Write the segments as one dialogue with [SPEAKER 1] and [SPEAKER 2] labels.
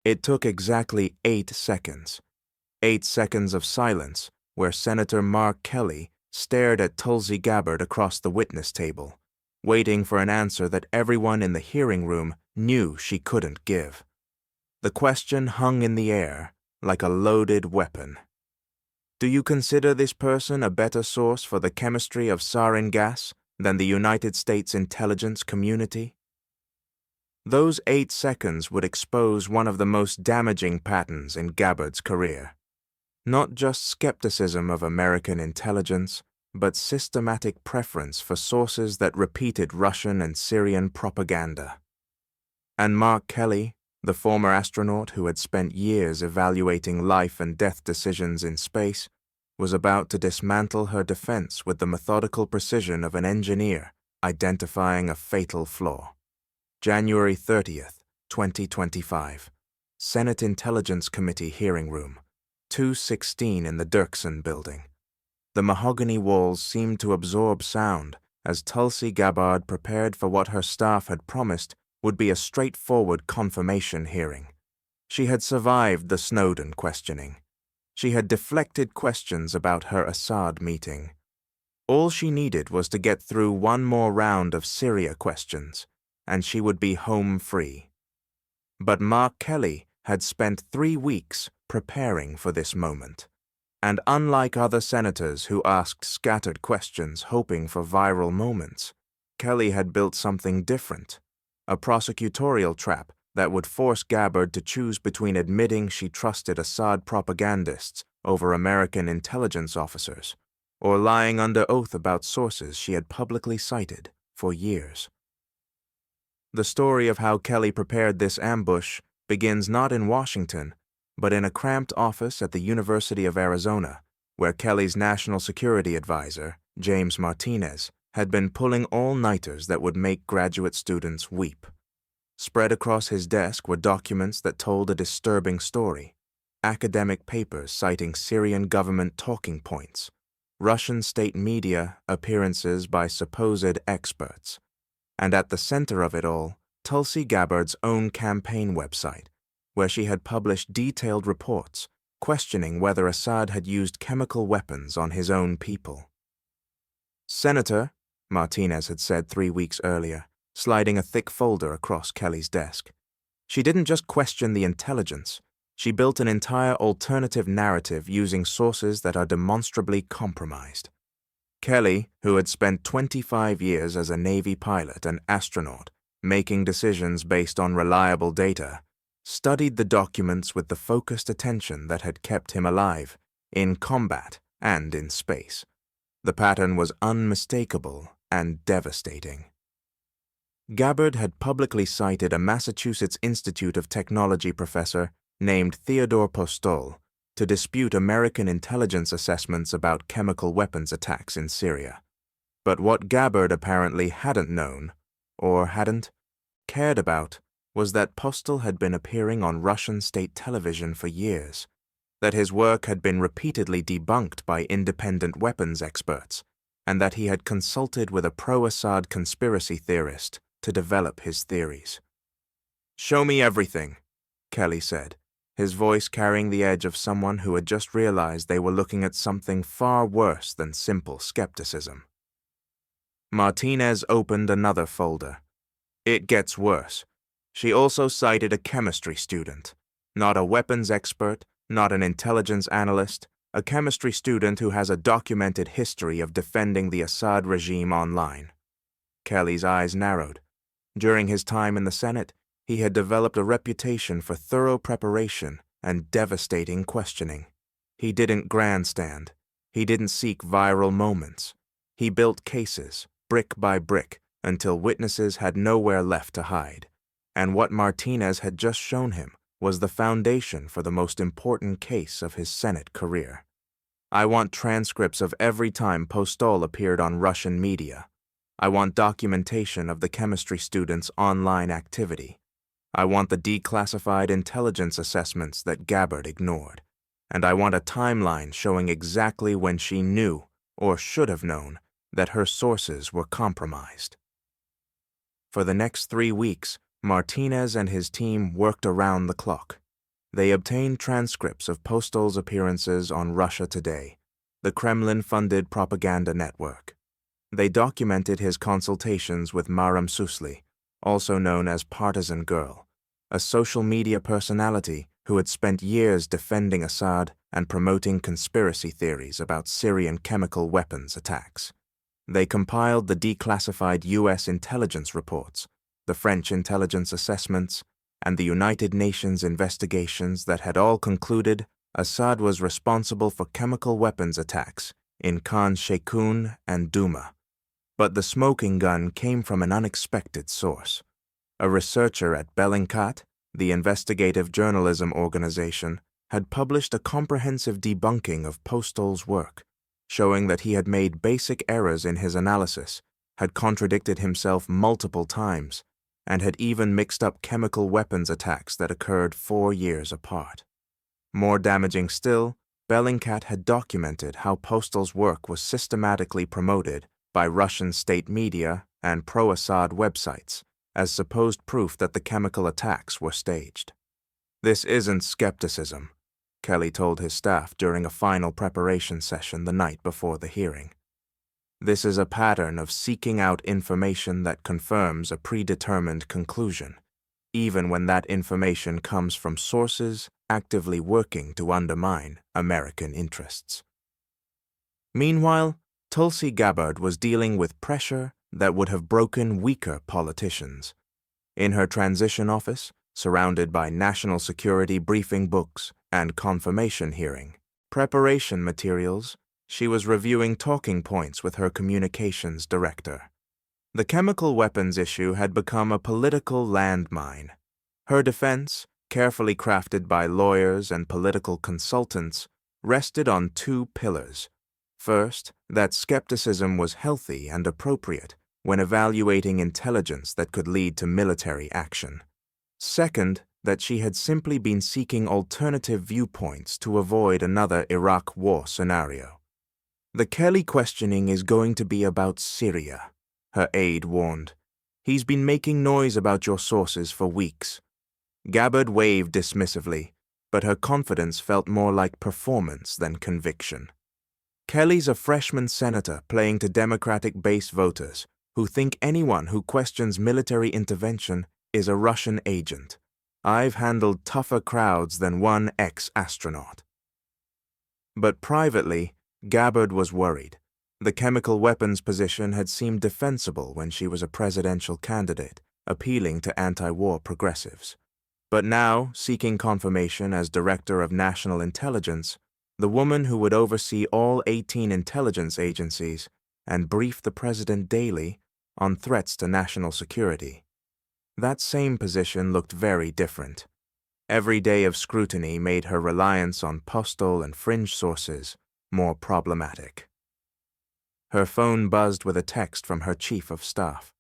[SPEAKER 1] It took exactly 8 seconds. 8 seconds of silence where Senator Mark Kelly stared at Tulsi Gabbard across the witness table, waiting for an answer that everyone in the hearing room knew she couldn't give. The question hung in the air like a loaded weapon. Do you consider this person a better source for the chemistry of sarin gas than the United States intelligence community? Those 8 seconds would expose one of the most damaging patterns in Gabbard's career. Not just skepticism of American intelligence, but systematic preference for sources that repeated Russian and Syrian propaganda. And Mark Kelly, the former astronaut who had spent years evaluating life and death decisions in space, was about to dismantle her defense with the methodical precision of an engineer identifying a fatal flaw. January 30th, 2025. Senate Intelligence Committee hearing room, 216 in the Dirksen building. The mahogany walls seemed to absorb sound as Tulsi Gabbard prepared for what her staff had promised would be a straightforward confirmation hearing. She had survived the Snowden questioning. She had deflected questions about her Assad meeting. All she needed was to get through one more round of Syria questions, and she would be home free. But Mark Kelly had spent 3 weeks preparing for this moment. And unlike other senators who asked scattered questions hoping for viral moments, Kelly had built something different, a prosecutorial trap that would force Gabbard to choose between admitting she trusted Assad propagandists over American intelligence officers, or lying under oath about sources she had publicly cited for years. The story of how Kelly prepared this ambush begins not in Washington, but in a cramped office at the University of Arizona, where Kelly's national security advisor, James Martinez, had been pulling all-nighters that would make graduate students weep. Spread across his desk were documents that told a disturbing story, academic papers citing Syrian government talking points, Russian state media appearances by supposed experts, and at the center of it all, Tulsi Gabbard's own campaign website, where she had published detailed reports questioning whether Assad had used chemical weapons on his own people. "Senator," Martinez had said 3 weeks earlier, sliding a thick folder across Kelly's desk. She didn't just question the intelligence, she built an entire alternative narrative using sources that are demonstrably compromised. Kelly, who had spent 25 years as a Navy pilot and astronaut, making decisions based on reliable data, studied the documents with the focused attention that had kept him alive, in combat and in space. The pattern was unmistakable and devastating. Gabbard had publicly cited a Massachusetts Institute of Technology professor named Theodore Postol to dispute American intelligence assessments about chemical weapons attacks in Syria. But what Gabbard apparently hadn't known, or hadn't cared about, was that Postol had been appearing on Russian state television for years, that his work had been repeatedly debunked by independent weapons experts, and that he had consulted with a pro-Assad conspiracy theorist to develop his theories. "Show me everything," Kelly said, his voice carrying the edge of someone who had just realized they were looking at something far worse than simple skepticism. Martinez opened another folder. It gets worse. She also cited a chemistry student, not a weapons expert, not an intelligence analyst, a chemistry student who has a documented history of defending the Assad regime online. Kelly's eyes narrowed. During his time in the Senate, he had developed a reputation for thorough preparation and devastating questioning. He didn't grandstand. He didn't seek viral moments. He built cases, brick by brick, until witnesses had nowhere left to hide. And what Martinez had just shown him was the foundation for the most important case of his Senate career. "I want transcripts of every time Postol appeared on Russian media. I want documentation of the chemistry student's online activity. I want the declassified intelligence assessments that Gabbard ignored. And I want a timeline showing exactly when she knew, or should have known, that her sources were compromised." For the next 3 weeks, Martinez and his team worked around the clock. They obtained transcripts of Postal's appearances on Russia Today, the Kremlin-funded propaganda network. They documented his consultations with Maram Susli, also known as Partisan Girl, a social media personality who had spent years defending Assad and promoting conspiracy theories about Syrian chemical weapons attacks. They compiled the declassified U.S. intelligence reports, the French intelligence assessments, and the United Nations investigations that had all concluded Assad was responsible for chemical weapons attacks in Khan Sheikhoun and Douma. But the smoking gun came from an unexpected source. A researcher at Bellingcat, the investigative journalism organization, had published a comprehensive debunking of Postal's work, showing that he had made basic errors in his analysis, had contradicted himself multiple times, and had even mixed up chemical weapons attacks that occurred 4 years apart. More damaging still, Bellingcat had documented how Postal's work was systematically promoted by Russian state media and pro-Assad websites as supposed proof that the chemical attacks were staged. "This isn't skepticism," Kelly told his staff during a final preparation session the night before the hearing. "This is a pattern of seeking out information that confirms a predetermined conclusion, even when that information comes from sources actively working to undermine American interests." Meanwhile, Tulsi Gabbard was dealing with pressure that would have broken weaker politicians. In her transition office, surrounded by national security briefing books and confirmation hearing preparation materials, she was reviewing talking points with her communications director. The chemical weapons issue had become a political landmine. Her defense, carefully crafted by lawyers and political consultants, rested on 2 pillars. First, that skepticism was healthy and appropriate when evaluating intelligence that could lead to military action. Second, that she had simply been seeking alternative viewpoints to avoid another Iraq war scenario. "The Kelly questioning is going to be about Syria," her aide warned. "He's been making noise about your sources for weeks." Gabbard waved dismissively, but her confidence felt more like performance than conviction. "Kelly's a freshman senator playing to Democratic base voters who think anyone who questions military intervention is a Russian agent. I've handled tougher crowds than one ex-astronaut." But privately, Gabbard was worried. The chemical weapons position had seemed defensible when she was a presidential candidate, appealing to anti-war progressives. But now, seeking confirmation as Director of National Intelligence, the woman who would oversee all 18 intelligence agencies and brief the president daily on threats to national security. That same position looked very different. Every day of scrutiny made her reliance on Postal and fringe sources more problematic. Her phone buzzed with a text from her chief of staff.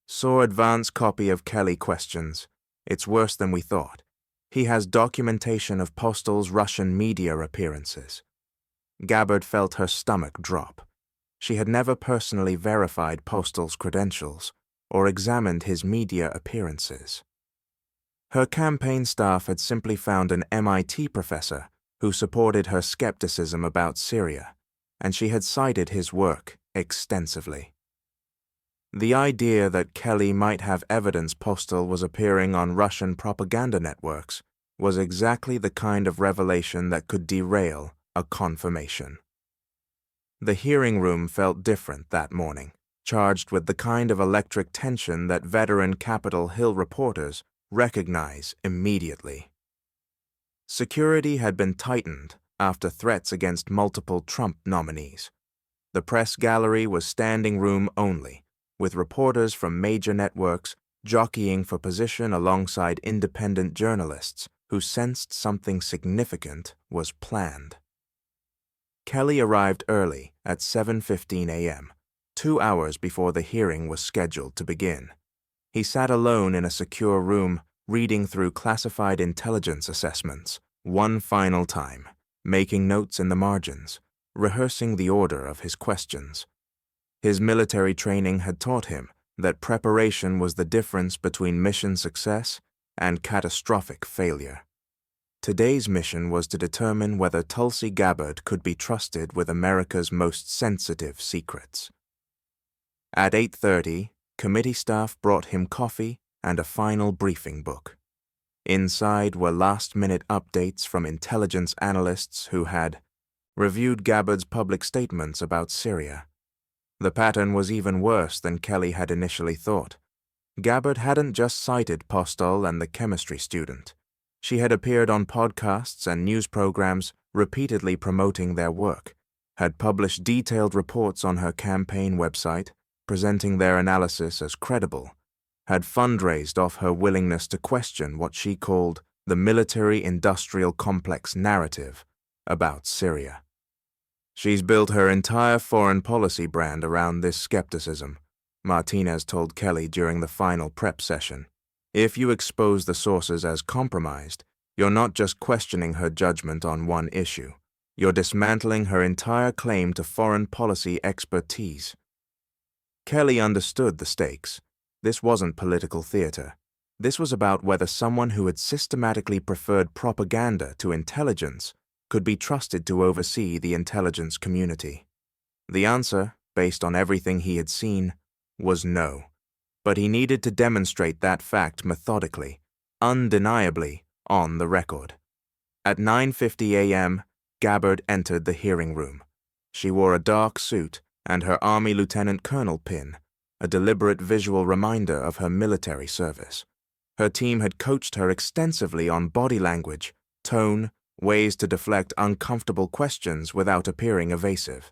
[SPEAKER 1] "Saw advance copy of Kelly questions. It's worse than we thought. He has documentation of Postal's Russian media appearances." Gabbard felt her stomach drop. She had never personally verified Postal's credentials or examined his media appearances. Her campaign staff had simply found an MIT professor who supported her skepticism about Syria, and she had cited his work extensively. The idea that Kelly might have evidence Postal was appearing on Russian propaganda networks was exactly the kind of revelation that could derail a confirmation. The hearing room felt different that morning, charged with the kind of electric tension that veteran Capitol Hill reporters recognize immediately. Security had been tightened after threats against multiple Trump nominees. The press gallery was standing room only, with reporters from major networks jockeying for position alongside independent journalists who sensed something significant was planned. Kelly arrived early at 7:15 a.m., 2 hours before the hearing was scheduled to begin. He sat alone in a secure room, reading through classified intelligence assessments, one final time, making notes in the margins, rehearsing the order of his questions. His military training had taught him that preparation was the difference between mission success and catastrophic failure. Today's mission was to determine whether Tulsi Gabbard could be trusted with America's most sensitive secrets. At 8:30, committee staff brought him coffee and a final briefing book. Inside were last-minute updates from intelligence analysts who had reviewed Gabbard's public statements about Syria. The pattern was even worse than Kelly had initially thought. Gabbard hadn't just cited Postol and the chemistry student. She had appeared on podcasts and news programs repeatedly promoting their work, had published detailed reports on her campaign website, presenting their analysis as credible, had fundraised off her willingness to question what she called the military-industrial complex narrative about Syria. She's built her entire foreign policy brand around this skepticism, Martinez told Kelly during the final prep session. If you expose the sources as compromised, you're not just questioning her judgment on one issue. You're dismantling her entire claim to foreign policy expertise. Kelly understood the stakes. This wasn't political theater. This was about whether someone who had systematically preferred propaganda to intelligence could be trusted to oversee the intelligence community. The answer, based on everything he had seen, was no. But he needed to demonstrate that fact methodically, undeniably, on the record. At 9:50 a.m., Gabbard entered the hearing room. She wore a dark suit and her Army Lieutenant Colonel pin, a deliberate visual reminder of her military service. Her team had coached her extensively on body language, tone, ways to deflect uncomfortable questions without appearing evasive.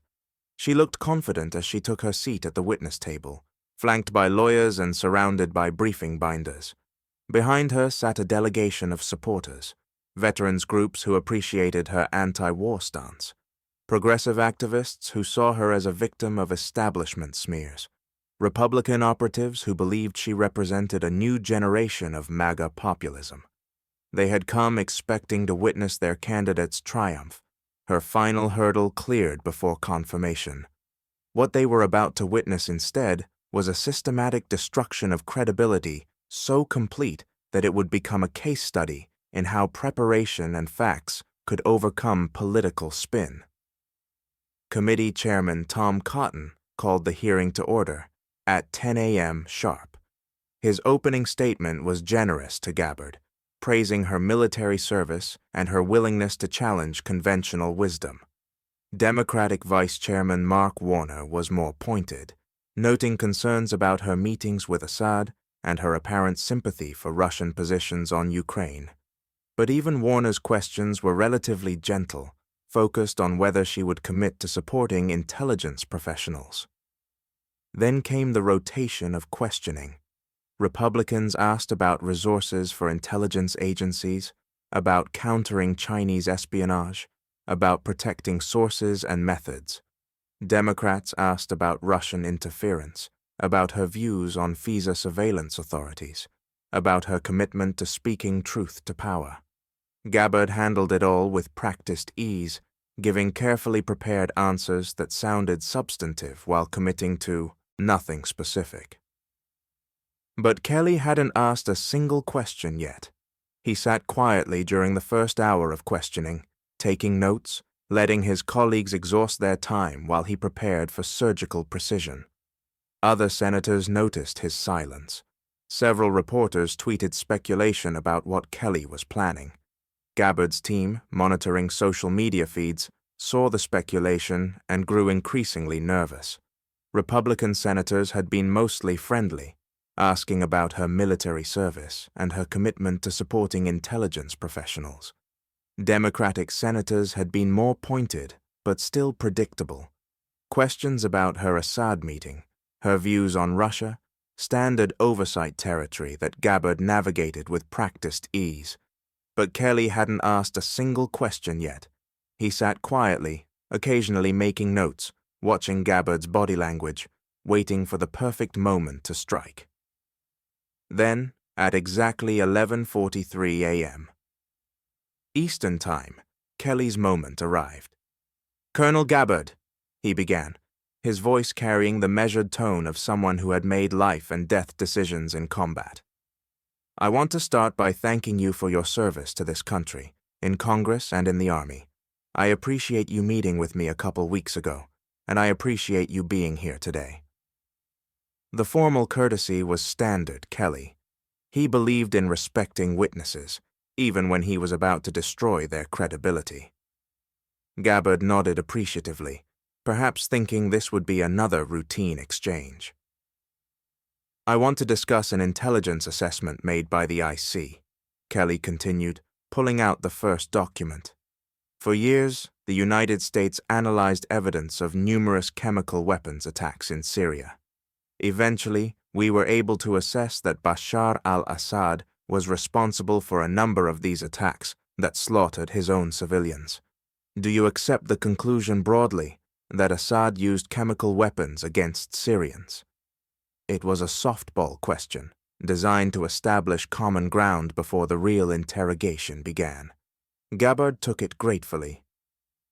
[SPEAKER 1] She looked confident as she took her seat at the witness table, flanked by lawyers and surrounded by briefing binders. Behind her sat a delegation of supporters, veterans groups who appreciated her anti-war stance, progressive activists who saw her as a victim of establishment smears, Republican operatives who believed she represented a new generation of MAGA populism. They had come expecting to witness their candidate's triumph, her final hurdle cleared before confirmation. What they were about to witness instead was a systematic destruction of credibility so complete that it would become a case study in how preparation and facts could overcome political spin. Committee Chairman Tom Cotton called the hearing to order at 10 a.m. sharp. His opening statement was generous to Gabbard, praising her military service and her willingness to challenge conventional wisdom. Democratic Vice Chairman Mark Warner was more pointed, noting concerns about her meetings with Assad and her apparent sympathy for Russian positions on Ukraine. But even Warner's questions were relatively gentle, focused on whether she would commit to supporting intelligence professionals. Then came the rotation of questioning. Republicans asked about resources for intelligence agencies, about countering Chinese espionage, about protecting sources and methods. Democrats asked about Russian interference, about her views on FISA surveillance authorities, about her commitment to speaking truth to power. Gabbard handled it all with practiced ease, giving carefully prepared answers that sounded substantive while committing to nothing specific. But Kelly hadn't asked a single question yet. He sat quietly during the first hour of questioning, taking notes, letting his colleagues exhaust their time while he prepared for surgical precision. Other senators noticed his silence. Several reporters tweeted speculation about what Kelly was planning. Gabbard's team, monitoring social media feeds, saw the speculation and grew increasingly nervous. Republican senators had been mostly friendly, asking about her military service and her commitment to supporting intelligence professionals. Democratic senators had been more pointed, but still predictable. Questions about her Assad meeting, her views on Russia, standard oversight territory that Gabbard navigated with practiced ease. But Kelly hadn't asked a single question yet. He sat quietly, occasionally making notes, watching Gabbard's body language, waiting for the perfect moment to strike. Then, at exactly 11:43 a.m. Eastern Time, Kelly's moment arrived. "Colonel Gabbard," he began, his voice carrying the measured tone of someone who had made life and death decisions in combat. "I want to start by thanking you for your service to this country, in Congress and in the Army. I appreciate you meeting with me a couple weeks ago, and I appreciate you being here today." The formal courtesy was standard Kelly. He believed in respecting witnesses, even when he was about to destroy their credibility. Gabbard nodded appreciatively, perhaps thinking this would be another routine exchange. "I want to discuss an intelligence assessment made by the IC," Kelly continued, pulling out the first document. "For years, the United States analyzed evidence of numerous chemical weapons attacks in Syria. Eventually, we were able to assess that Bashar al-Assad was responsible for a number of these attacks that slaughtered his own civilians. Do you accept the conclusion broadly that Assad used chemical weapons against Syrians?" It was a softball question, designed to establish common ground before the real interrogation began. Gabbard took it gratefully.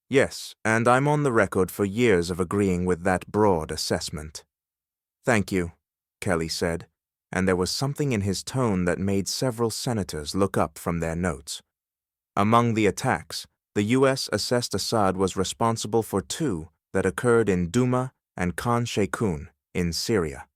[SPEAKER 1] "Yes, and I'm on the record for years of agreeing with that broad assessment." "Thank you," Kelly said, and there was something in his tone that made several senators look up from their notes. Among the attacks, the U.S. assessed Assad was responsible for 2 that occurred in Douma and Khan Sheikhoun in Syria.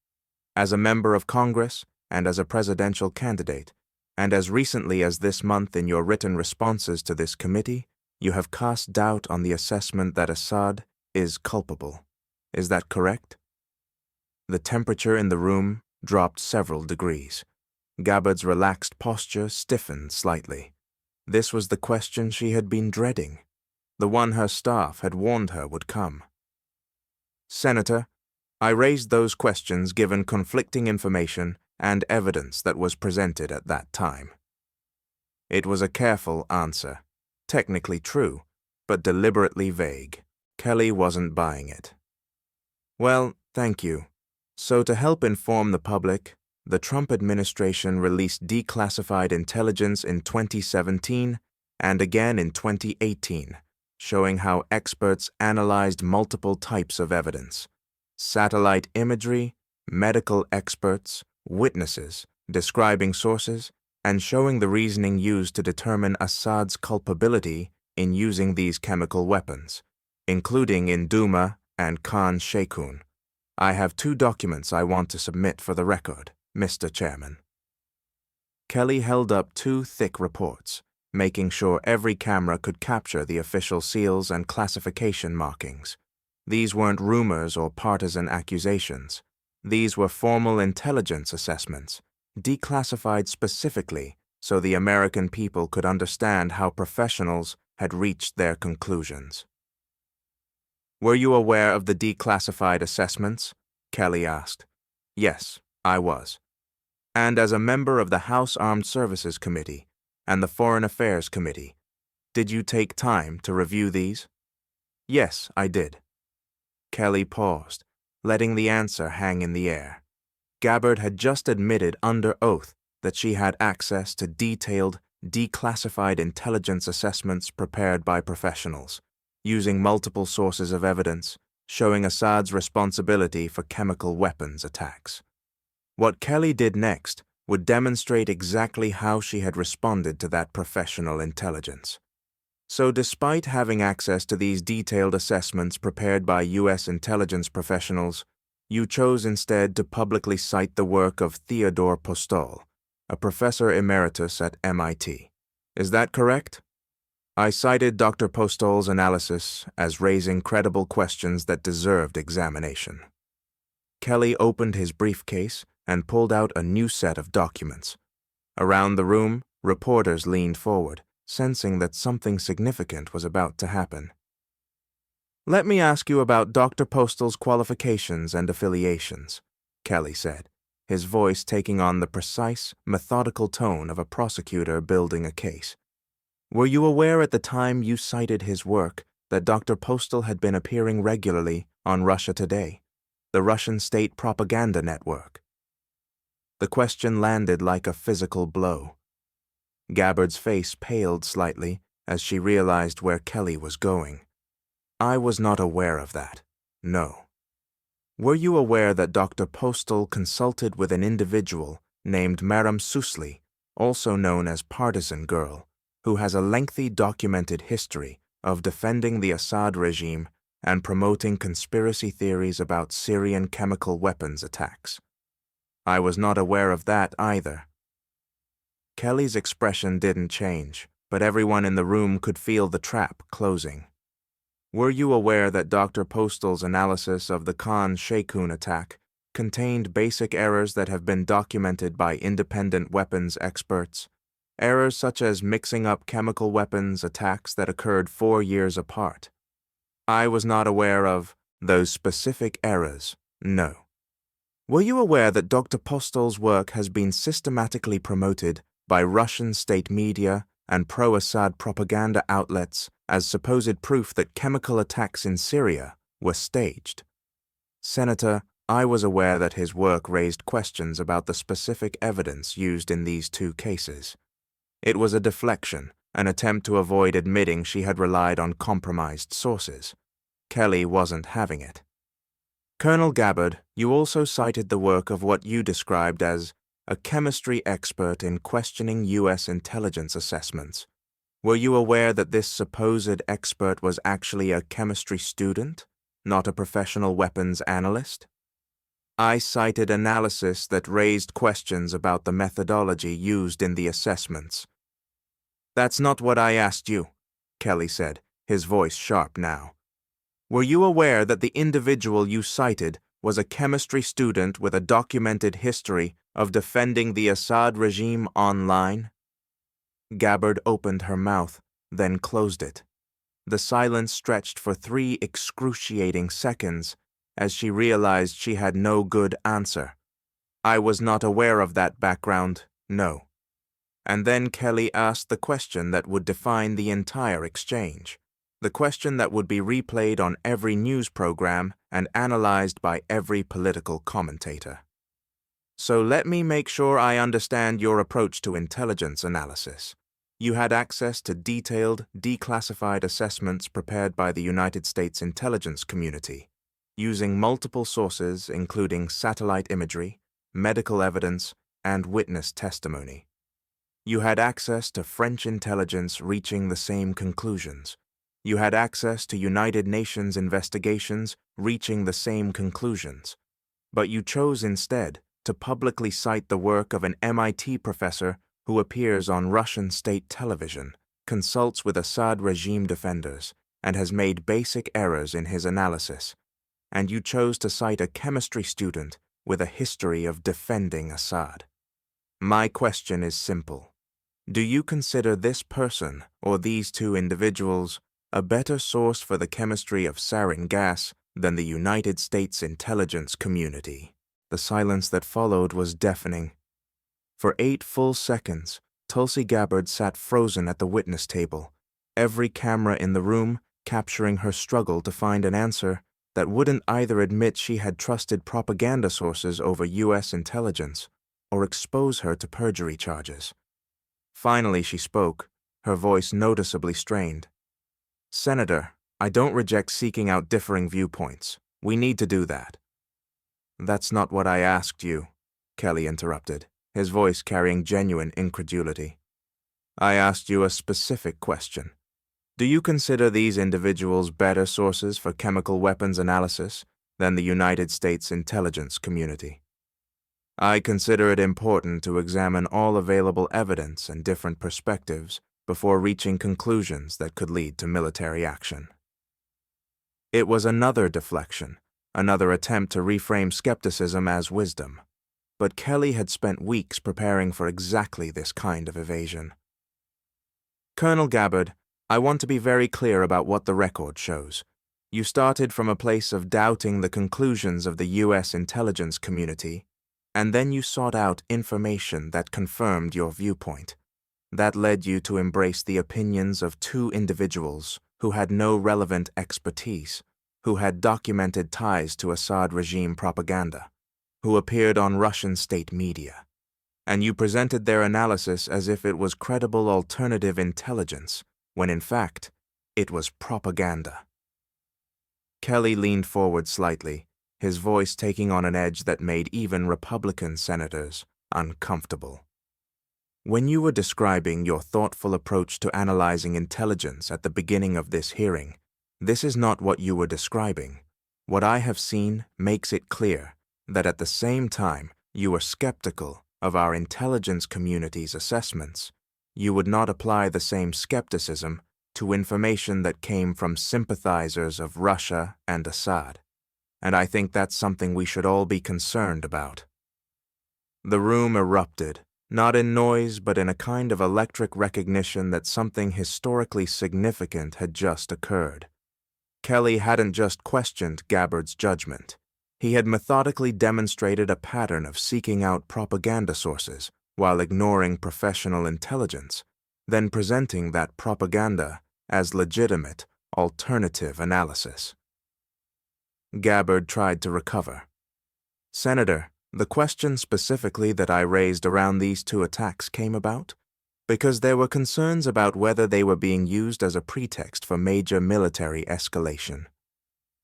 [SPEAKER 1] As a member of Congress and as a presidential candidate, and as recently as this month in your written responses to this committee, you have cast doubt on the assessment that Assad is culpable. Is that correct? The temperature in the room dropped several degrees. Gabbard's relaxed posture stiffened slightly. This was the question she had been dreading, the one her staff had warned her would come. "Senator, I raised those questions given conflicting information and evidence that was presented at that time." It was a careful answer, technically true, but deliberately vague. Kelly wasn't buying it. "Well, thank you. So to help inform the public, the Trump administration released declassified intelligence in 2017 and again in 2018, showing how experts analyzed multiple types of evidence: satellite imagery, medical experts, witnesses, describing sources, and showing the reasoning used to determine Assad's culpability in using these chemical weapons, including in Douma and Khan Sheikhoun. I have 2 documents I want to submit for the record, Mr. Chairman." Kelly held up 2 thick reports, making sure every camera could capture the official seals and classification markings. These weren't rumors or partisan accusations. These were formal intelligence assessments, declassified specifically so the American people could understand how professionals had reached their conclusions. "Were you aware of the declassified assessments?" Kelly asked. "Yes, I was. And as a member of the House Armed Services Committee and the Foreign Affairs Committee, did you take time to review these?" "Yes, I did." Kelly paused, letting the answer hang in the air. Gabbard had just admitted under oath that she had access to detailed, declassified intelligence assessments prepared by professionals, using multiple sources of evidence, showing Assad's responsibility for chemical weapons attacks. What Kelly did next would demonstrate exactly how she had responded to that professional intelligence. So despite having access to these detailed assessments prepared by U.S. intelligence professionals, you chose instead to publicly cite the work of Theodore Postol, a professor emeritus at MIT. Is that correct? "I cited Dr. Postol's analysis as raising credible questions that deserved examination." Kelly opened his briefcase and pulled out a new set of documents. Around the room, reporters leaned forward, sensing that something significant was about to happen. "Let me ask you about Dr. Postol's qualifications and affiliations," Kelly said, his voice taking on the precise, methodical tone of a prosecutor building a case. "Were you aware at the time you cited his work that Dr. Postol had been appearing regularly on Russia Today, the Russian state propaganda network?" The question landed like a physical blow. Gabbard's face paled slightly as she realized where Kelly was going. "I was not aware of that. No." "Were you aware that Dr. Postol consulted with an individual named Maram Susli, also known as Partisan Girl, who has a lengthy documented history of defending the Assad regime and promoting conspiracy theories about Syrian chemical weapons attacks. I was not aware of that either. Kelly's expression didn't change, but everyone in the room could feel the trap closing. Were you aware that Dr. Postal's analysis of the Khan Shaykhun attack contained basic errors that have been documented by independent weapons experts? Errors such as mixing up chemical weapons attacks that occurred 4 years apart. I was not aware of those specific errors, no. Were you aware that Dr. Postal's work has been systematically promoted by Russian state media and pro-Assad propaganda outlets as supposed proof that chemical attacks in Syria were staged? Senator, I was aware that his work raised questions about the specific evidence used in these 2 cases. It was a deflection, an attempt to avoid admitting she had relied on compromised sources. Kelly wasn't having it. Colonel Gabbard, you also cited the work of what you described as a chemistry expert in questioning U.S. intelligence assessments. Were you aware that this supposed expert was actually a chemistry student, not a professional weapons analyst? I cited analysis that raised questions about the methodology used in the assessments. That's not what I asked you, Kelly said, his voice sharp now. Were you aware that the individual you cited was a chemistry student with a documented history of defending the Assad regime online? Gabbard opened her mouth, then closed it. The silence stretched for 3 excruciating seconds as she realized she had no good answer. I was not aware of that background, no. And then Kelly asked the question that would define the entire exchange, the question that would be replayed on every news program and analyzed by every political commentator. So let me make sure I understand your approach to intelligence analysis. You had access to detailed, declassified assessments prepared by the United States intelligence community, using multiple sources including satellite imagery, medical evidence, and witness testimony. You had access to French intelligence reaching the same conclusions. You had access to United Nations investigations reaching the same conclusions. But you chose instead to publicly cite the work of an MIT professor who appears on Russian state television, consults with Assad regime defenders, and has made basic errors in his analysis. And you chose to cite a chemistry student with a history of defending Assad. My question is simple. Do you consider this person, or these 2 individuals, a better source for the chemistry of sarin gas than the United States intelligence community? The silence that followed was deafening. For 8 full seconds, Tulsi Gabbard sat frozen at the witness table, every camera in the room capturing her struggle to find an answer that wouldn't either admit she had trusted propaganda sources over U.S. intelligence or expose her to perjury charges. Finally she spoke, her voice noticeably strained. Senator, I don't reject seeking out differing viewpoints. We need to do that. That's not what I asked you, Kelly interrupted, his voice carrying genuine incredulity. I asked you a specific question. Do you consider these individuals better sources for chemical weapons analysis than the United States intelligence community? I consider it important to examine all available evidence and different perspectives before reaching conclusions that could lead to military action. It was another deflection, another attempt to reframe skepticism as wisdom. But Kelly had spent weeks preparing for exactly this kind of evasion. Colonel Gabbard, I want to be very clear about what the record shows. You started from a place of doubting the conclusions of the U.S. intelligence community, and then you sought out information that confirmed your viewpoint. That led you to embrace the opinions of 2 individuals who had no relevant expertise, who had documented ties to Assad regime propaganda, who appeared on Russian state media. And you presented their analysis as if it was credible alternative intelligence, when in fact, it was propaganda. Kelly leaned forward slightly, his voice taking on an edge that made even Republican senators uncomfortable. When you were describing your thoughtful approach to analyzing intelligence at the beginning of this hearing, this is not what you were describing. What I have seen makes it clear that at the same time you were skeptical of our intelligence community's assessments, you would not apply the same skepticism to information that came from sympathizers of Russia and Assad. And I think that's something we should all be concerned about. The room erupted, not in noise but in a kind of electric recognition that something historically significant had just occurred. Kelly hadn't just questioned Gabbard's judgment. He had methodically demonstrated a pattern of seeking out propaganda sources while ignoring professional intelligence, then presenting that propaganda as legitimate, alternative analysis. Gabbard tried to recover. "Senator, the question specifically that I raised around these two attacks came about because there were concerns about whether they were being used as a pretext for major military escalation.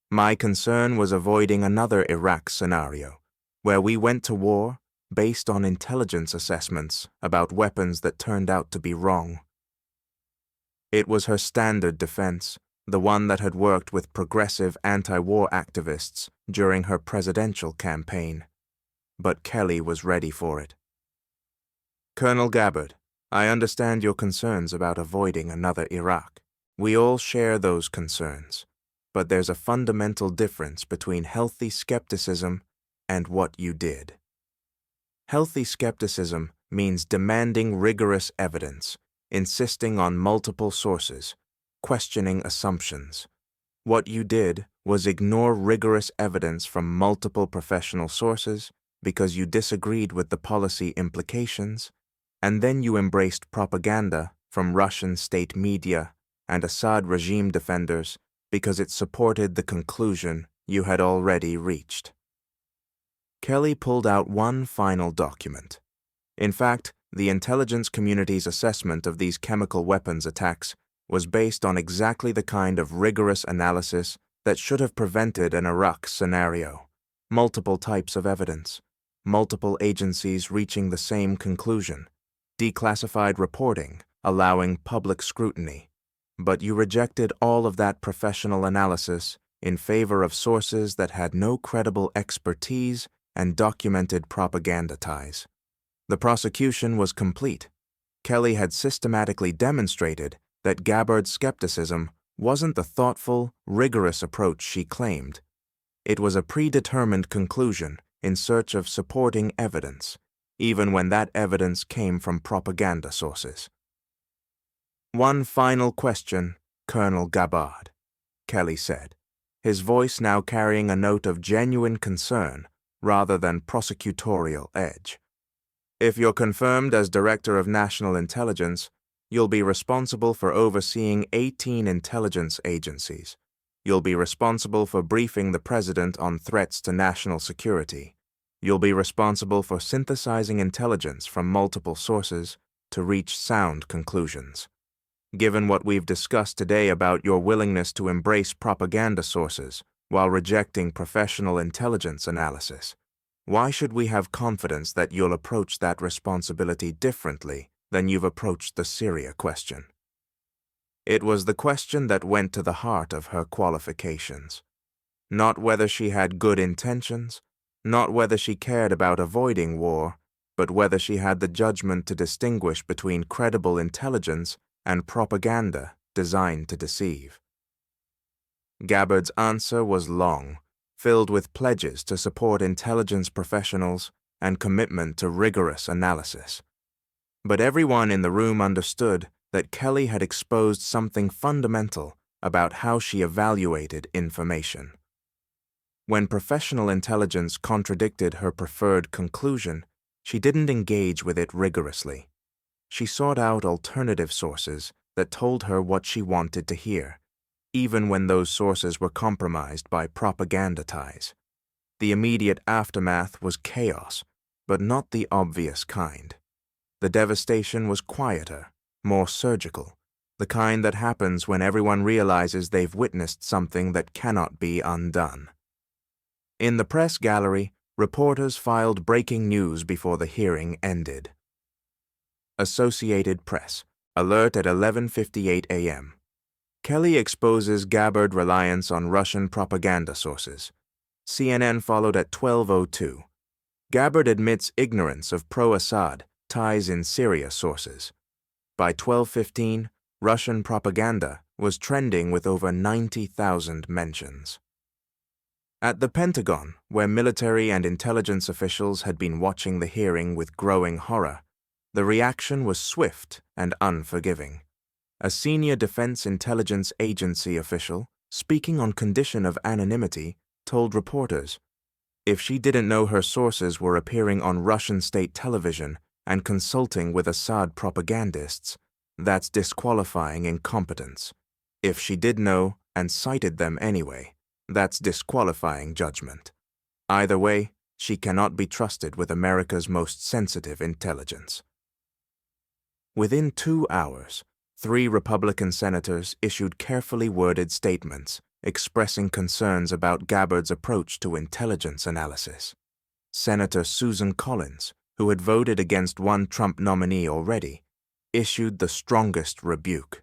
[SPEAKER 1] My concern was avoiding another Iraq scenario, where we went to war based on intelligence assessments about weapons that turned out to be wrong." It was her standard defense, the one that had worked with progressive anti-war activists during her presidential campaign. But Kelly was ready for it. "Colonel Gabbard, I understand your concerns about avoiding another Iraq. We all share those concerns, but there's a fundamental difference between healthy skepticism and what you did. Healthy skepticism means demanding rigorous evidence, insisting on multiple sources, questioning assumptions. What you did was ignore rigorous evidence from multiple professional sources because you disagreed with the policy implications, and then you embraced propaganda from Russian state media and Assad regime defenders because it supported the conclusion you had already reached." Kelly pulled out one final document. In fact, the intelligence community's assessment of these chemical weapons attacks was based on exactly the kind of rigorous analysis that should have prevented an Iraq scenario. Multiple types of evidence, multiple agencies reaching the same conclusion, declassified reporting, allowing public scrutiny. But you rejected all of that professional analysis in favor of sources that had no credible expertise and documented propaganda ties. The prosecution was complete. Kelly had systematically demonstrated that Gabbard's skepticism wasn't the thoughtful, rigorous approach she claimed. It was a predetermined conclusion in search of supporting evidence, even when that evidence came from propaganda sources. "One final question, Colonel Gabbard," Kelly said, his voice now carrying a note of genuine concern rather than prosecutorial edge. "If you're confirmed as Director of National Intelligence, you'll be responsible for overseeing 18 intelligence agencies. You'll be responsible for briefing the President on threats to national security. You'll be responsible for synthesizing intelligence from multiple sources to reach sound conclusions. Given what we've discussed today about your willingness to embrace propaganda sources while rejecting professional intelligence analysis, why should we have confidence that you'll approach that responsibility differently than you've approached the Syria question?" It was the question that went to the heart of her qualifications. Not whether she had good intentions, not whether she cared about avoiding war, but whether she had the judgment to distinguish between credible intelligence and propaganda designed to deceive. Gabbard's answer was long, filled with pledges to support intelligence professionals and commitment to rigorous analysis. But everyone in the room understood that Kelly had exposed something fundamental about how she evaluated information. When professional intelligence contradicted her preferred conclusion, she didn't engage with it rigorously. She sought out alternative sources that told her what she wanted to hear, even when those sources were compromised by propaganda ties. The immediate aftermath was chaos, but not the obvious kind. The devastation was quieter, more surgical, the kind that happens when everyone realizes they've witnessed something that cannot be undone. In the press gallery, reporters filed breaking news before the hearing ended. Associated Press. Alert at 11:58 a.m. Kelly exposes Gabbard reliance on Russian propaganda sources. CNN followed at 12:02. Gabbard admits ignorance of pro-Assad ties in Syria sources. By 12:15, Russian propaganda was trending with over 90,000 mentions. At the Pentagon, where military and intelligence officials had been watching the hearing with growing horror, the reaction was swift and unforgiving. A senior Defense Intelligence Agency official, speaking on condition of anonymity, told reporters, if she didn't know her sources were appearing on Russian state television and consulting with Assad propagandists, that's disqualifying incompetence. If she did know and cited them anyway, that's disqualifying judgment. Either way, she cannot be trusted with America's most sensitive intelligence. Within 2 hours, 3 Republican senators issued carefully worded statements expressing concerns about Gabbard's approach to intelligence analysis. Senator Susan Collins, who had voted against one Trump nominee already, issued the strongest rebuke.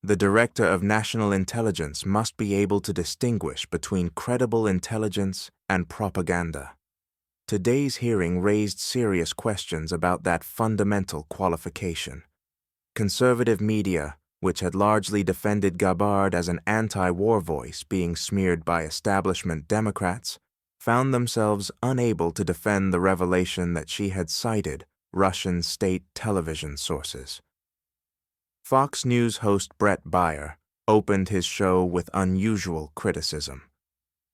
[SPEAKER 1] The Director of National Intelligence must be able to distinguish between credible intelligence and propaganda. Today's hearing raised serious questions about that fundamental qualification. Conservative media, which had largely defended Gabbard as an anti-war voice being smeared by establishment Democrats, found themselves unable to defend the revelation that she had cited Russian state television sources. Fox News host Brett Baier opened his show with unusual criticism.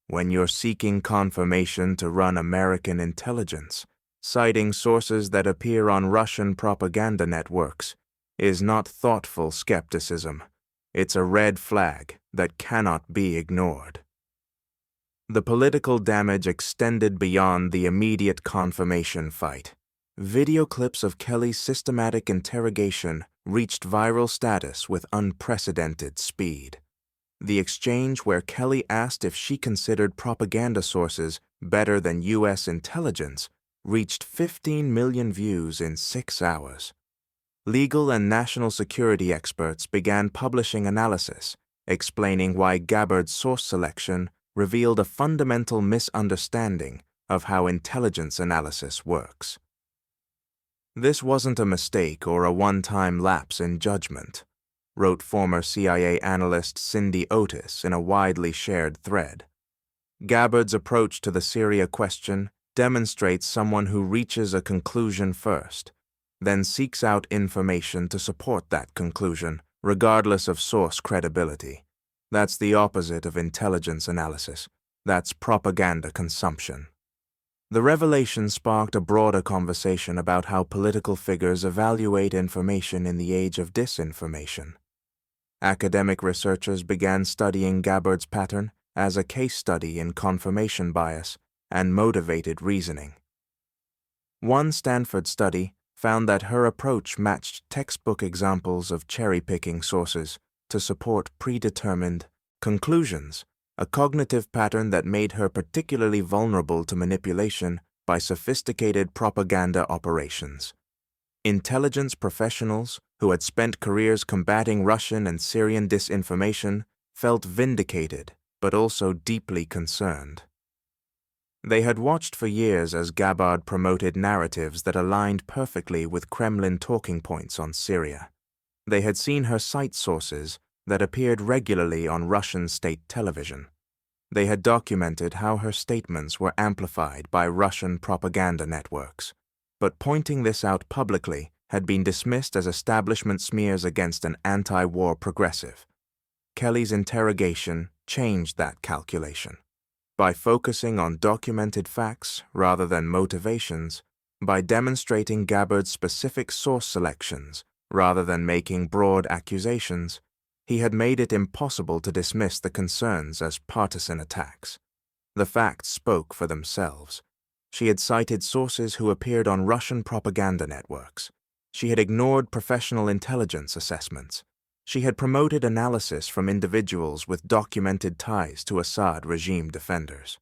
[SPEAKER 1] When you're seeking confirmation to run American intelligence, citing sources that appear on Russian propaganda networks is not thoughtful skepticism. It's a red flag that cannot be ignored. The political damage extended beyond the immediate confirmation fight. Video clips of Kelly's systematic interrogation reached viral status with unprecedented speed. The exchange where Kelly asked if she considered propaganda sources better than U.S. intelligence reached 15 million views in 6 hours. Legal and national security experts began publishing analysis explaining why Gabbard's source selection revealed a fundamental misunderstanding of how intelligence analysis works. This wasn't a mistake or a one-time lapse in judgment, wrote former CIA analyst Cindy Otis in a widely shared thread. Gabbard's approach to the Syria question demonstrates someone who reaches a conclusion first, then seeks out information to support that conclusion, regardless of source credibility. That's the opposite of intelligence analysis. That's propaganda consumption. The revelation sparked a broader conversation about how political figures evaluate information in the age of disinformation. Academic researchers began studying Gabbard's pattern as a case study in confirmation bias and motivated reasoning. One Stanford study found that her approach matched textbook examples of cherry-picking sources to support predetermined conclusions, a cognitive pattern that made her particularly vulnerable to manipulation by sophisticated propaganda operations. Intelligence professionals who had spent careers combating Russian and Syrian disinformation felt vindicated, but also deeply concerned. They had watched for years as Gabbard promoted narratives that aligned perfectly with Kremlin talking points on Syria. They had seen her cite sources that appeared regularly on Russian state television. They had documented how her statements were amplified by Russian propaganda networks, but pointing this out publicly had been dismissed as establishment smears against an anti-war progressive. Kelly's interrogation changed that calculation. By focusing on documented facts rather than motivations, by demonstrating Gabbard's specific source selections rather than making broad accusations, he had made it impossible to dismiss the concerns as partisan attacks. The facts spoke for themselves. She had cited sources who appeared on Russian propaganda networks. She had ignored professional intelligence assessments. She had promoted analysis from individuals with documented ties to Assad regime defenders.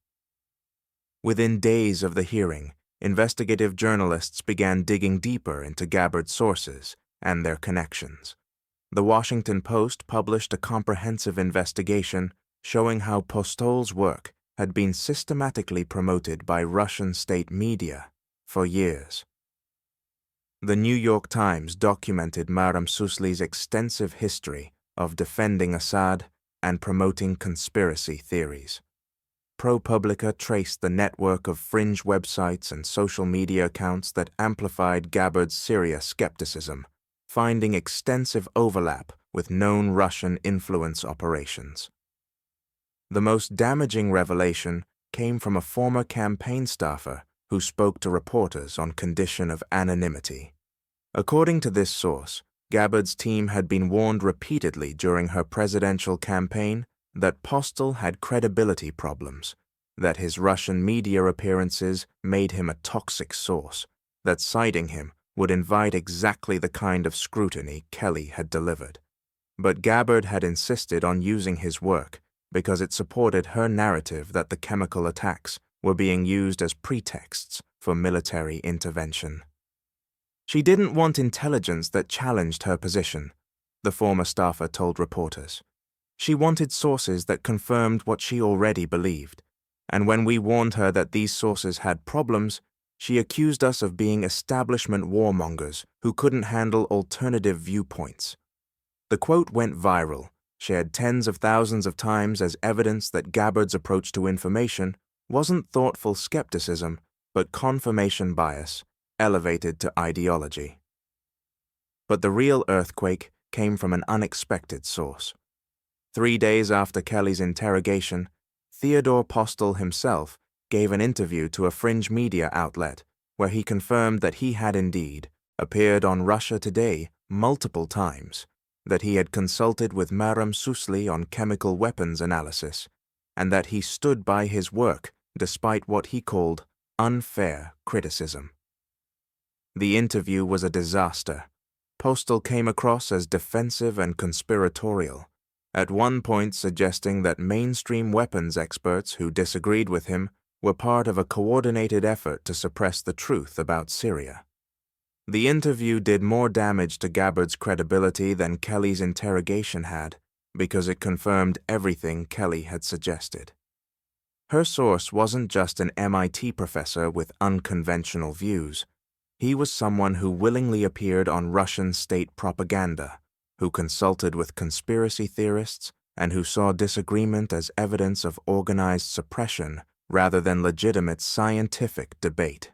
[SPEAKER 1] Within days of the hearing, investigative journalists began digging deeper into Gabbard's sources and their connections. The Washington Post published a comprehensive investigation showing how Postol's work had been systematically promoted by Russian state media for years. The New York Times documented Madame Susli's extensive history of defending Assad and promoting conspiracy theories. ProPublica traced the network of fringe websites and social media accounts that amplified Gabbard's Syria skepticism, finding extensive overlap with known Russian influence operations. The most damaging revelation came from a former campaign staffer who spoke to reporters on condition of anonymity. According to this source, Gabbard's team had been warned repeatedly during her presidential campaign that Postol had credibility problems, that his Russian media appearances made him a toxic source, that citing him would invite exactly the kind of scrutiny Kelly had delivered. But Gabbard had insisted on using his work because it supported her narrative that the chemical attacks were being used as pretexts for military intervention. She didn't want intelligence that challenged her position, the former staffer told reporters. She wanted sources that confirmed what she already believed, and when we warned her that these sources had problems, she accused us of being establishment warmongers who couldn't handle alternative viewpoints. The quote went viral, shared tens of thousands of times as evidence that Gabbard's approach to information wasn't thoughtful skepticism, but confirmation bias, elevated to ideology. But the real earthquake came from an unexpected source. 3 days after Kelly's interrogation, Theodore Postol himself gave an interview to a fringe media outlet where he confirmed that he had indeed appeared on Russia Today multiple times, that he had consulted with Madame Susli on chemical weapons analysis, and that he stood by his work despite what he called unfair criticism. The interview was a disaster. Postol came across as defensive and conspiratorial, at one point suggesting that mainstream weapons experts who disagreed with him were part of a coordinated effort to suppress the truth about Syria. The interview did more damage to Gabbard's credibility than Kelly's interrogation had, because it confirmed everything Kelly had suggested. Her source wasn't just an MIT professor with unconventional views. He was someone who willingly appeared on Russian state propaganda, who consulted with conspiracy theorists, and who saw disagreement as evidence of organized suppression rather than legitimate scientific debate.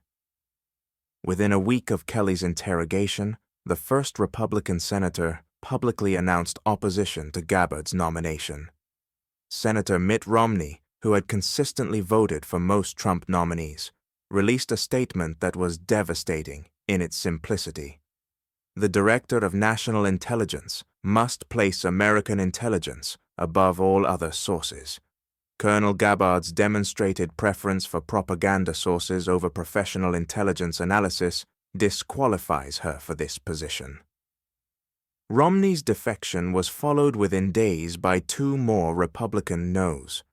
[SPEAKER 1] Within a week of Kelly's interrogation, the first Republican senator publicly announced opposition to Gabbard's nomination. Senator Mitt Romney, who had consistently voted for most Trump nominees, released a statement that was devastating in its simplicity. The Director of National Intelligence must place American intelligence above all other sources. Colonel Gabbard's demonstrated preference for propaganda sources over professional intelligence analysis disqualifies her for this position. Romney's defection was followed within days by 2 more Republican no's.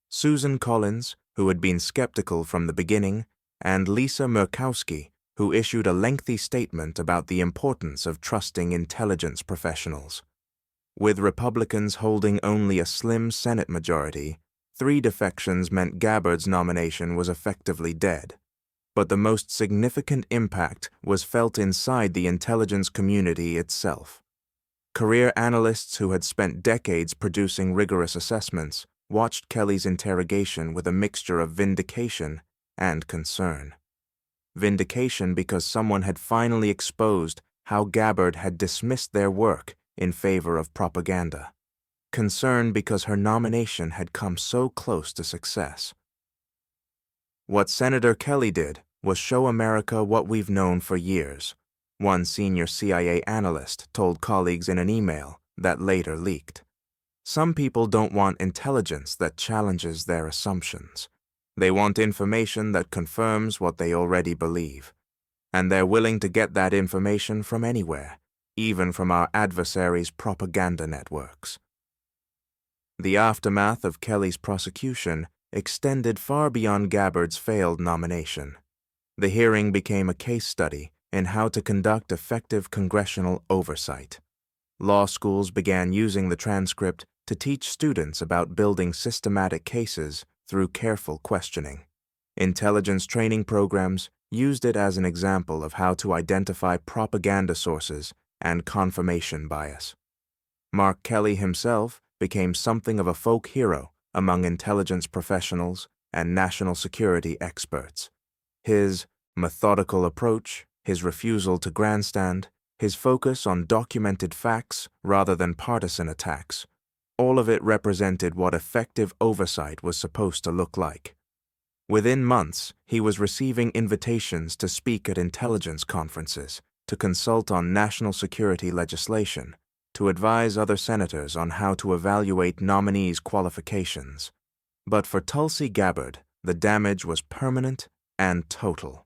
[SPEAKER 1] Susan Collins, who had been skeptical from the beginning, and Lisa Murkowski, who issued a lengthy statement about the importance of trusting intelligence professionals. With Republicans holding only a slim Senate majority, 3 defections meant Gabbard's nomination was effectively dead. But the most significant impact was felt inside the intelligence community itself. Career analysts who had spent decades producing rigorous assessments watched Kelly's interrogation with a mixture of vindication and concern. Vindication because someone had finally exposed how Gabbard had dismissed their work in favor of propaganda. Concern because her nomination had come so close to success. What Senator Kelly did was show America what we've known for years, one senior CIA analyst told colleagues in an email that later leaked. Some people don't want intelligence that challenges their assumptions. They want information that confirms what they already believe. And they're willing to get that information from anywhere, even from our adversaries' propaganda networks. The aftermath of Kelly's prosecution extended far beyond Gabbard's failed nomination. The hearing became a case study in how to conduct effective congressional oversight. Law schools began using the transcript to teach students about building systematic cases through careful questioning. Intelligence training programs used it as an example of how to identify propaganda sources and confirmation bias. Mark Kelly himself became something of a folk hero among intelligence professionals and national security experts. His methodical approach, his refusal to grandstand, his focus on documented facts rather than partisan attacks, all of it represented what effective oversight was supposed to look like. Within months, he was receiving invitations to speak at intelligence conferences, to consult on national security legislation, to advise other senators on how to evaluate nominees' qualifications. But for Tulsi Gabbard, the damage was permanent and total.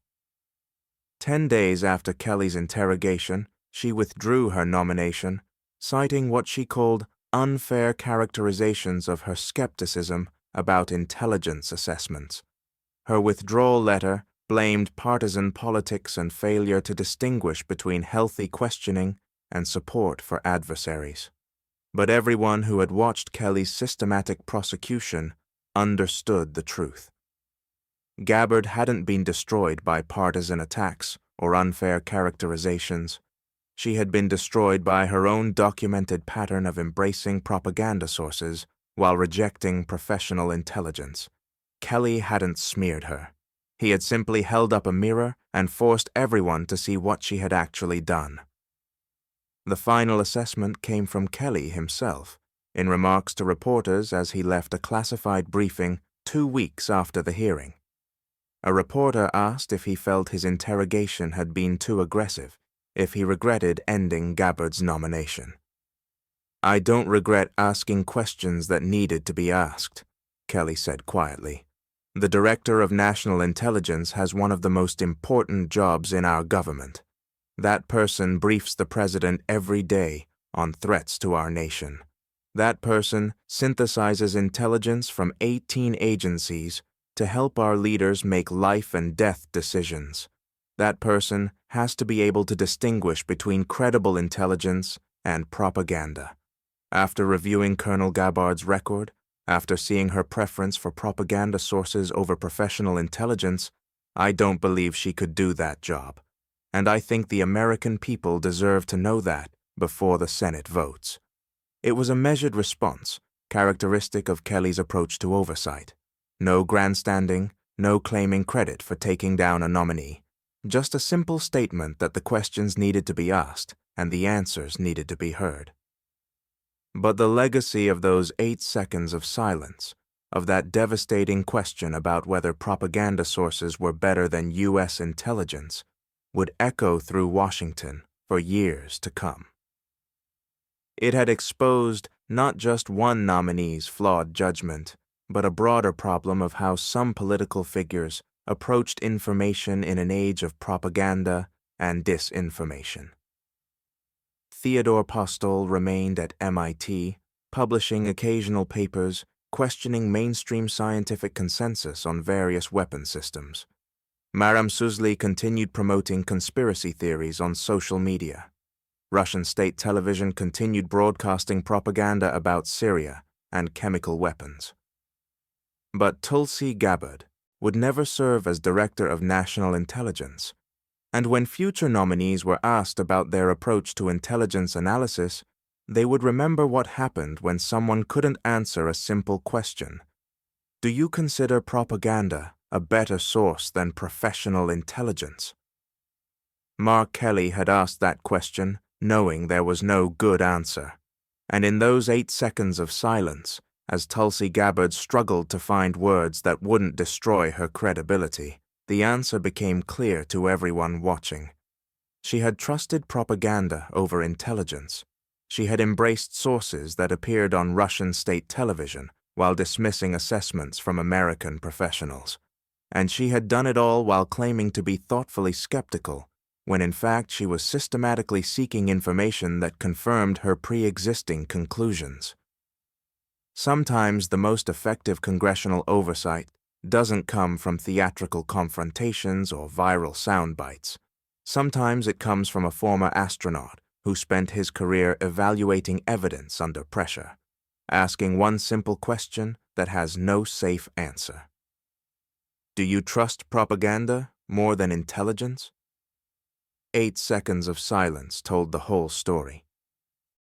[SPEAKER 1] 10 days after Kelly's interrogation, she withdrew her nomination, citing what she called unfair characterizations of her skepticism about intelligence assessments. Her withdrawal letter blamed partisan politics and failure to distinguish between healthy questioning and support for adversaries. But everyone who had watched Kelly's systematic prosecution understood the truth. Gabbard hadn't been destroyed by partisan attacks or unfair characterizations. She had been destroyed by her own documented pattern of embracing propaganda sources while rejecting professional intelligence. Kelly hadn't smeared her. He had simply held up a mirror and forced everyone to see what she had actually done. The final assessment came from Kelly himself, in remarks to reporters as he left a classified briefing 2 weeks after the hearing. A reporter asked if he felt his interrogation had been too aggressive, if he regretted ending Gabbard's nomination. "I don't regret asking questions that needed to be asked," Kelly said quietly. "The Director of National Intelligence has one of the most important jobs in our government. That person briefs the President every day on threats to our nation. That person synthesizes intelligence from 18 agencies to help our leaders make life and death decisions. That person has to be able to distinguish between credible intelligence and propaganda." After reviewing Colonel Gabbard's record, after seeing her preference for propaganda sources over professional intelligence, I don't believe she could do that job. And I think the American people deserve to know that before the Senate votes. It was a measured response, characteristic of Kelly's approach to oversight. No grandstanding, no claiming credit for taking down a nominee. Just a simple statement that the questions needed to be asked and the answers needed to be heard. But the legacy of those 8 seconds of silence, of that devastating question about whether propaganda sources were better than U.S. intelligence, would echo through Washington for years to come. It had exposed not just one nominee's flawed judgment, but a broader problem of how some political figures approached information in an age of propaganda and disinformation. Theodore Postol remained at MIT, publishing occasional papers questioning mainstream scientific consensus on various weapon systems. Maram Suzli continued promoting conspiracy theories on social media. Russian state television continued broadcasting propaganda about Syria and chemical weapons. But Tulsi Gabbard would never serve as Director of National Intelligence, and when future nominees were asked about their approach to intelligence analysis, they would remember what happened when someone couldn't answer a simple question. Do you consider propaganda a better source than professional intelligence? Mark Kelly had asked that question knowing there was no good answer, and in those 8 seconds of silence, as Tulsi Gabbard struggled to find words that wouldn't destroy her credibility, the answer became clear to everyone watching. She had trusted propaganda over intelligence. She had embraced sources that appeared on Russian state television while dismissing assessments from American professionals. And she had done it all while claiming to be thoughtfully skeptical, when in fact she was systematically seeking information that confirmed her pre-existing conclusions. Sometimes the most effective congressional oversight doesn't come from theatrical confrontations or viral sound bites. Sometimes it comes from a former astronaut who spent his career evaluating evidence under pressure, asking one simple question that has no safe answer. Do you trust propaganda more than intelligence? 8 seconds of silence told the whole story.